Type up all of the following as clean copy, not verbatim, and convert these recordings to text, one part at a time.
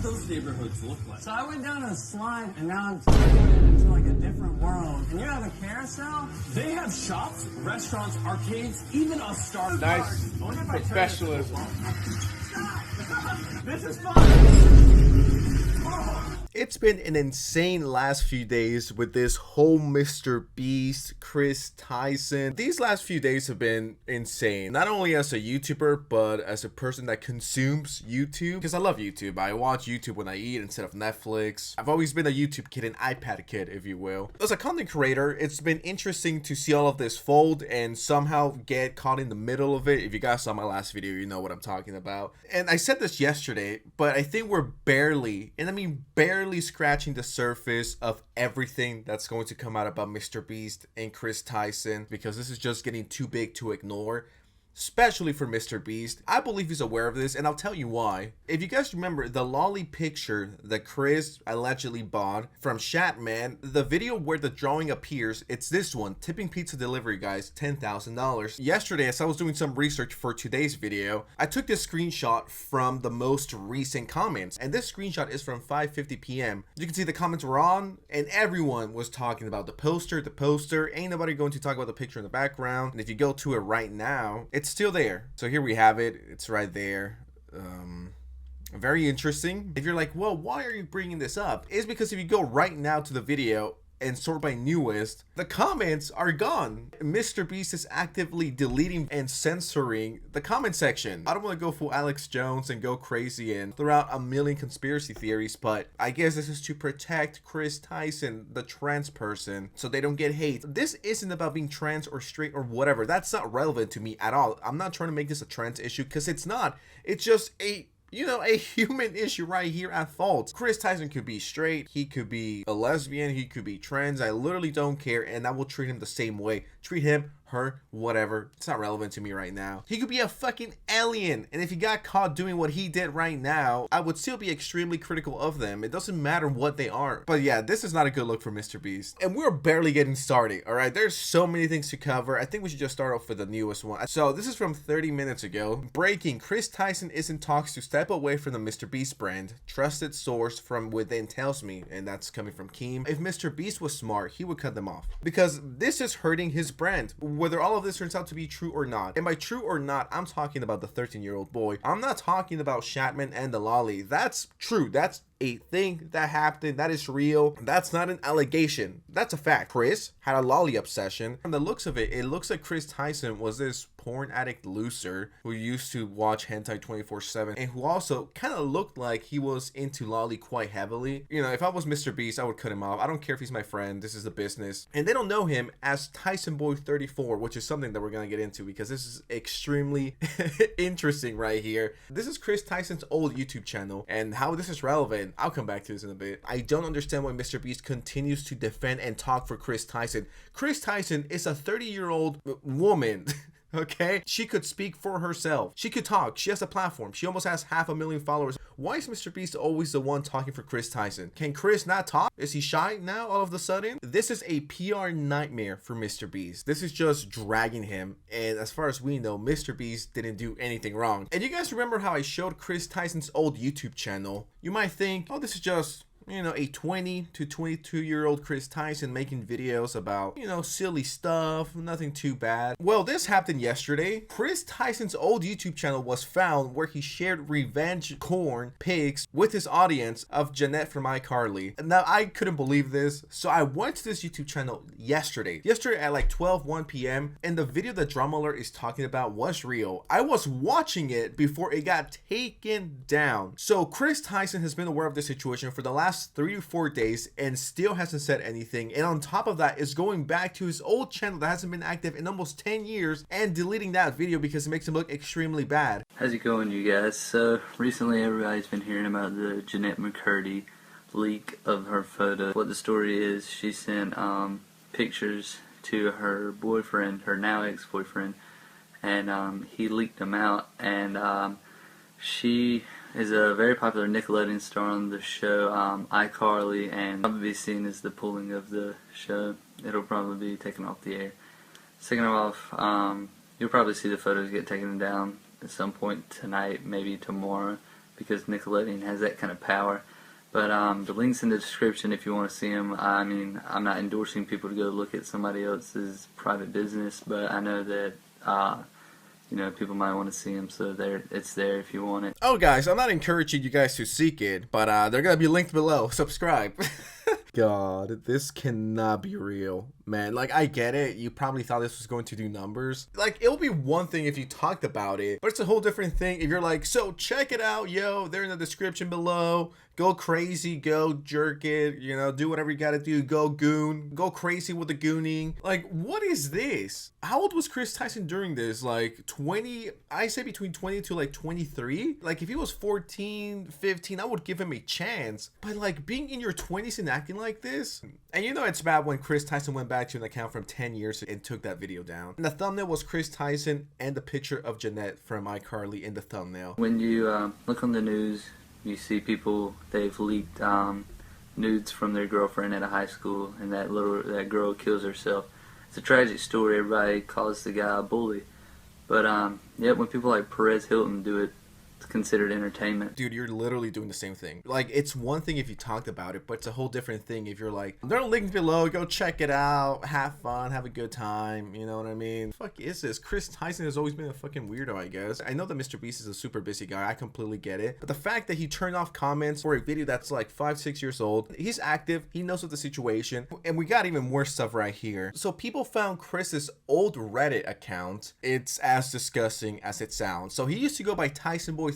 would those neighborhoods look like? So I went down a slide and now I'm teleported into like a different world. And you have a carousel? They have shops, restaurants, arcades, even a Starbucks. Nice professionalism. This is fun! It's been an insane last few days with this whole MrBeast, Kris Tyson. These last few days have been insane. Not only as a YouTuber, but as a person that consumes YouTube. Because I love YouTube. I watch YouTube when I eat instead of Netflix. I've always been a YouTube kid, an iPad kid, if you will. As a content creator, it's been interesting to see all of this fold and somehow get caught in the middle of it. If you guys saw my last video, you know what I'm talking about. And I said this yesterday, but I think we're barely, and I mean barely, scratching the surface of everything that's going to come out about MrBeast and Kris Tyson, because this is just getting too big to ignore, especially for MrBeast. I believe he's aware of this, and I'll tell you why. If you guys remember the lolly picture that Kris allegedly bought from Shatman, the video where the drawing appears, it's this one, tipping pizza delivery, guys, $10,000. Yesterday, as I was doing some research for today's video, I took this screenshot from the most recent comments, and this screenshot is from 5:50 p.m. You can see the comments were on, and everyone was talking about the poster. Ain't nobody going to talk about the picture in the background, and if you go to it right now, it's still there. So here we have it. It's right there. Very interesting. If you're like, well, why are you bringing this up? It's because if you go right now to the video and sort by newest, the comments are gone. MrBeast is actively deleting and censoring the comment section. I don't want to go full Alex Jones and go crazy and throw out a million conspiracy theories, but I guess this is to protect Kris Tyson, the trans person, so they don't get hate. This isn't about being trans or straight or whatever. That's not relevant to me at all. I'm not trying to make this a trans issue, because it's not. It's just a human issue right here at fault. Kris Tyson could be straight, he could be a lesbian, he could be trans. I literally don't care, and I will treat him the same way. Treat him, her, whatever. It's not relevant to me right now. He could be a fucking alien, and if he got caught doing what he did right now, I would still be extremely critical of them. It doesn't matter what they are. But yeah, this is not a good look for MrBeast, and we're barely getting started. All right, there's so many things to cover. I think we should just start off with the newest one. So this is from 30 minutes ago. Breaking: Kris Tyson is in talks to step away from the MrBeast brand. Trusted source from within tells me, and that's coming from Keem. If MrBeast was smart, he would cut them off, because this is hurting his brand, whether all of this turns out to be true or not. And by true or not, I'm talking about the 13-year-old boy. I'm not talking about Shatman and the lolly. That's true. That's a thing that happened. That is real. That's not an allegation. That's a fact. Kris had a lolly obsession. From the looks of it, it looks like Kris Tyson was this porn addict loser who used to watch hentai 24/7 and who also kind of looked like he was into lolly quite heavily. You know, if I was MrBeast, I would cut him off. I don't care if he's my friend. This is the business. And they don't know him as Tyson Boy 34, which is something that we're going to get into, because this is extremely interesting right here. This is Kris Tyson's old YouTube channel, and how this is relevant, I'll come back to this in a bit. I don't understand why MrBeast continues to defend and talk for Kris Tyson. Kris Tyson is a 30-year-old woman. Okay, she could speak for herself. She could talk. She has a platform. She almost has 500,000 followers. Why is MrBeast always the one talking for Kris Tyson? Can Kris not talk? Is he shy now all of a sudden? This is a PR nightmare for MrBeast. This is just dragging him. And as far as we know, MrBeast didn't do anything wrong. And you guys remember how I showed Kris Tyson's old YouTube channel? You might think, oh, this is just, you know, a 20 to 22-year-old Kris Tyson making videos about, you know, silly stuff, nothing too bad. Well, this happened yesterday. Kris Tyson's old YouTube channel was found where he shared revenge corn pics with his audience of Jeanette from iCarly. Now, I couldn't believe this, so I went to this YouTube channel yesterday at like 1 p.m. and the video that Drama Alert is talking about was real. I was watching it before it got taken down. So Kris Tyson has been aware of this situation for the last 3 to 4 days and still hasn't said anything, and on top of that is going back to his old channel that hasn't been active in almost 10 years and deleting that video because it makes him look extremely bad. How's it going, you guys? So recently everybody's been hearing about the Jeanette McCurdy leak of her photo. What the story is, she sent pictures to her boyfriend, her now ex-boyfriend, and he leaked them out, and she is a very popular Nickelodeon star on the show iCarly, and probably seen as the pulling of the show. It'll probably be taken off the air. Second off, you'll probably see the photos get taken down at some point tonight, maybe tomorrow, because Nickelodeon has that kind of power. But the link's in the description if you want to see them. I mean, I'm not endorsing people to go look at somebody else's private business, but I know that you know, people might want to see them, so it's there if you want it. Oh, guys, I'm not encouraging you guys to seek it, but they're gonna be linked below. Subscribe. God, this cannot be real, man. Like, I get it. You probably thought this was going to do numbers. Like, it would be one thing if you talked about it, but it's a whole different thing if you're like, so check it out, yo. They're in the description below. Go crazy, go jerk it, you know, do whatever you gotta do. Go goon, go crazy with the gooning. Like, what is this? How old was Kris Tyson during this? Like 20, I say between 20 to like 23. Like, if he was 14, 15, I would give him a chance. But like, being in your 20s and acting like this, and you know it's bad when Kris Tyson went back to an account from 10 years and took that video down. And the thumbnail was Kris Tyson and the picture of Jeanette from iCarly in the thumbnail. When you look on the news, you see people, they've leaked nudes from their girlfriend at a high school, and that girl kills herself. It's a tragic story. Everybody calls the guy a bully. But yeah, when people like Perez Hilton do it, it's considered entertainment. Dude, you're literally doing the same thing. Like, it's one thing if you talked about it, but it's a whole different thing if you're like, they're linked below, go check it out, have fun, have a good time, you know what I mean? Fuck is this? Kris Tyson has always been a fucking weirdo, I guess. I know that MrBeast is a super busy guy, I completely get it, but the fact that he turned off comments for a video that's like 5-6 years old, he's active, he knows what the situation, and we got even more stuff right here. So people found Chris's old Reddit account. It's as disgusting as it sounds. So he used to go by TysonBoy34.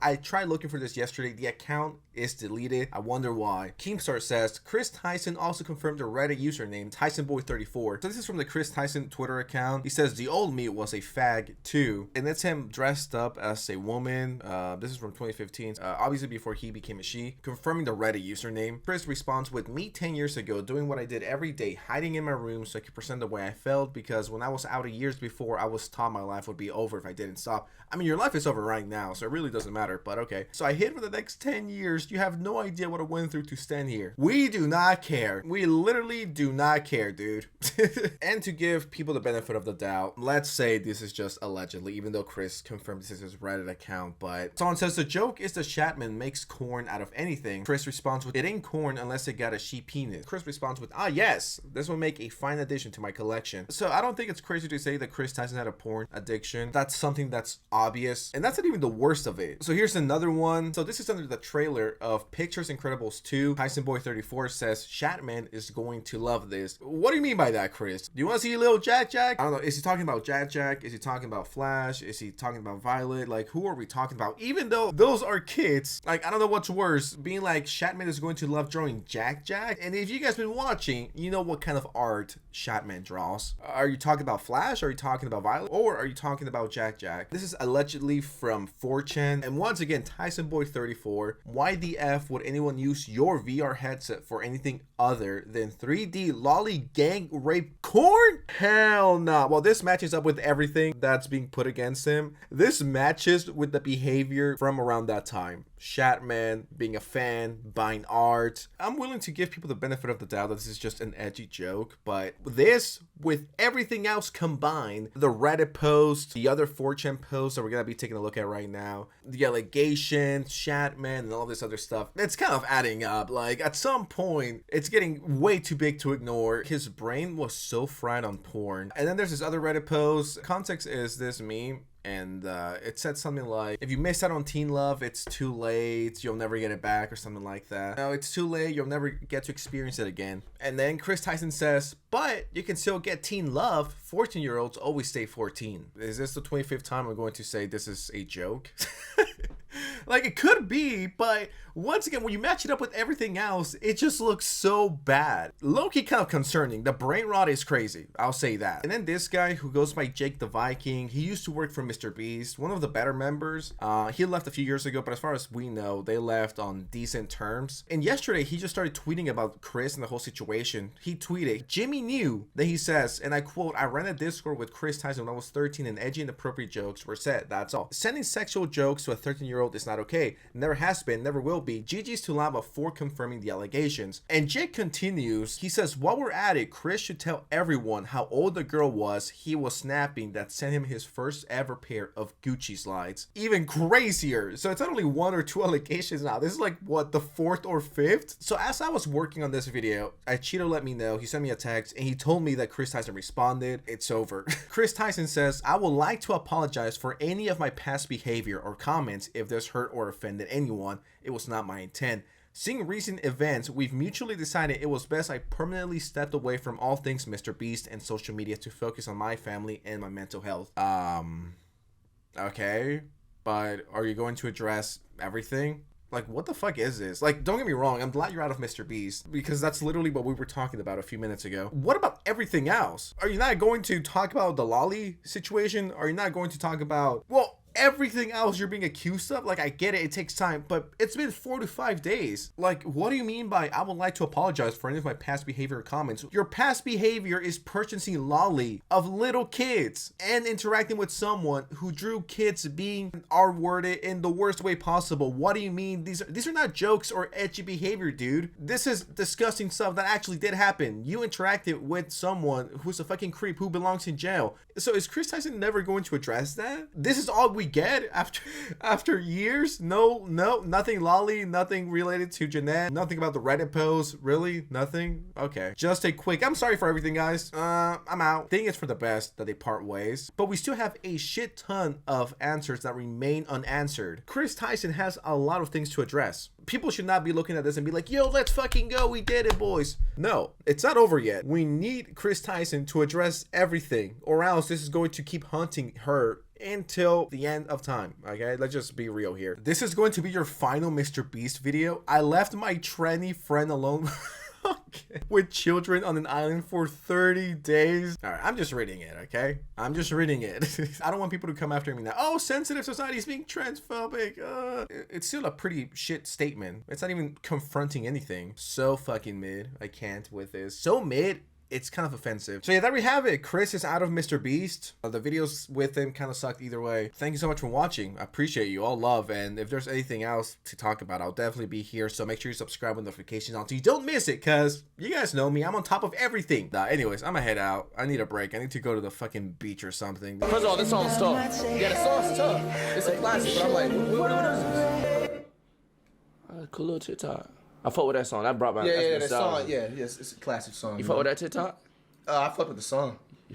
I tried looking for this yesterday. The account is deleted. I wonder why. Keemstar says Kris Tyson also confirmed the Reddit username TysonBoy34. So this is from the Kris Tyson Twitter account. He says the old me was a fag too, and that's him dressed up as a woman. This is from 2015. Obviously before he became a she. Confirming the Reddit username. Kris responds with me 10 years ago, doing what I did every day, hiding in my room so I could present the way I felt, because when I was out years before, I was taught my life would be over if I didn't stop. I mean, your life is over right now, so it really doesn't matter, but okay. So I hid for the next 10 years. You have no idea what I went through to stand here. We do not care. We literally do not care, dude. And to give people the benefit of the doubt, let's say this is just allegedly, even though Kris confirmed this is his Reddit account, but someone says the joke is that Shatman makes corn out of anything. Kris responds with, it ain't corn unless it got a sheep penis. Kris responds with, ah yes, this will make a fine addition to my collection. So I don't think it's crazy to say that Kris Tyson had a porn addiction. That's something that's obvious, and that's not even the worst of it. So here's another one. So this is under the trailer of Pictures Incredibles 2. TysonBoy34 says Shatman is going to love this. What do you mean by that, Kris? Do you want to see a little Jack Jack? I don't know. Is he talking about Jack Jack? Is he talking about Flash? Is he talking about Violet? Like, who are we talking about? Even though those are kids, like, I don't know what's worse, being like Shatman is going to love drawing Jack Jack. And if you guys been watching, you know what kind of art Shatman draws. Are you talking about Flash? Are you talking about Violet? Or are you talking about Jack Jack? This is allegedly from 4chan. And once again, TysonBoy34, why the F would anyone use your VR headset for anything other than 3D lolly gang rape corn? Hell no. Well, this matches up with everything that's being put against him. This matches with the behavior from around that time. Shatman being a fan, buying art. I'm willing to give people the benefit of the doubt that this is just an edgy joke, but this, with everything else combined, the Reddit post, the other 4chan posts that we're gonna be taking a look at right now, the allegations, Shatman, and all this other stuff, it's kind of adding up. Like, at some point, it's getting way too big to ignore. His brain was so fried on porn. And then there's this other Reddit post. Context is this meme, and it said something like, if you missed out on teen love, it's too late, you'll never get it back, or something like that. No, it's too late, you'll never get to experience it again. And then Kris Tyson says, but you can still get teen love. 14-year-olds always stay 14. Is this the 25th time I'm going to say this is a joke? Like, it could be, but once again, when you match it up with everything else, it just looks so bad. Low-key kind of concerning. The brain rot is crazy, I'll say that. And then this guy who goes by Jake the Viking, he used to work for MrBeast, one of the better members. He left a few years ago, but as far as we know, they left on decent terms. And yesterday, he just started tweeting about Kris and the whole situation. He tweeted, Jimmy knew that he says, and I quote, I ran a Discord with Kris Tyson when I was 13 and edgy and inappropriate jokes were said, that's all. Sending sexual jokes to a 13-year-old world is not okay. Never has been, never will be. GG's to Lava for confirming the allegations. And Jake continues. He says, while we're at it, Chris should tell everyone how old the girl was he was snapping that sent him his first ever pair of Gucci slides. Even crazier. So it's not only 1 or 2 allegations now. This is like, what, the 4th or 5th? So as I was working on this video, Cheeto let me know. He sent me a text and he told me that Kris Tyson responded. It's over. Kris Tyson says, I would like to apologize for any of my past behavior or comments if this hurt or offended anyone. It was not my intent. Seeing recent events, we've mutually decided it was best I permanently stepped away from all things MrBeast and social media to focus on my family and my mental health. Okay, but are you going to address everything? Like, what the fuck is this? Like, don't get me wrong, I'm glad you're out of MrBeast, because that's literally what we were talking about a few minutes ago. What about everything else? Are you not going to talk about the Lolly situation? Are you not going to talk about, well, everything else you're being accused of? Like, I get it, it takes time, but it's been 4 to 5 days. Like, what do you mean by I would like to apologize for any of my past behavior or comments? Your past behavior is purchasing lolly of little kids and interacting with someone who drew kids being R-worded in the worst way possible. What do you mean? These are not jokes or edgy behavior, dude. This is disgusting stuff that actually did happen. You interacted with someone who's a fucking creep who belongs in jail. So is Kris Tyson never going to address that? This is all we get after years? No, nothing lolly, nothing related to Jeanette, nothing about the Reddit post. Really? Nothing? Okay. Just a quick, I'm sorry for everything, guys. I'm out. Think it's for the best that they part ways, but we still have a shit ton of answers that remain unanswered. Kris Tyson has a lot of things to address. People should not be looking at this and be like, yo, let's fucking go, we did it, boys. No, it's not over yet. We need Kris Tyson to address everything, or else this is going to keep haunting her until the end of time. Okay, let's just be real here. This is going to be your final MrBeast video. I left my tranny friend alone okay, with children on an island for 30 days. All right, I'm just reading it, okay? I'm just reading it. I don't want people to come after me now. Oh, sensitive society is being transphobic. It's still a pretty shit statement. It's not even confronting anything. So fucking mid. I can't with this. So mid. It's kind of offensive. So yeah, there we have it. Chris is out of MrBeast. The videos with him kind of sucked either way. Thank you so much for watching. I appreciate you. All love. And if there's anything else to talk about, I'll definitely be here. So make sure you subscribe with notifications on so you don't miss it, because you guys know me. I'm on top of everything. Anyways, I'm gonna head out. I need a break. I need to go to the fucking beach or something. First of all, this song's tough. Yeah, the song's tough. It's a classic, but I'm like, what is this? Cool little TikTok. I fuck with that song. That brought my that song. Yeah, yes, it's a classic song. You fuck with that TikTok? I fuck with the song.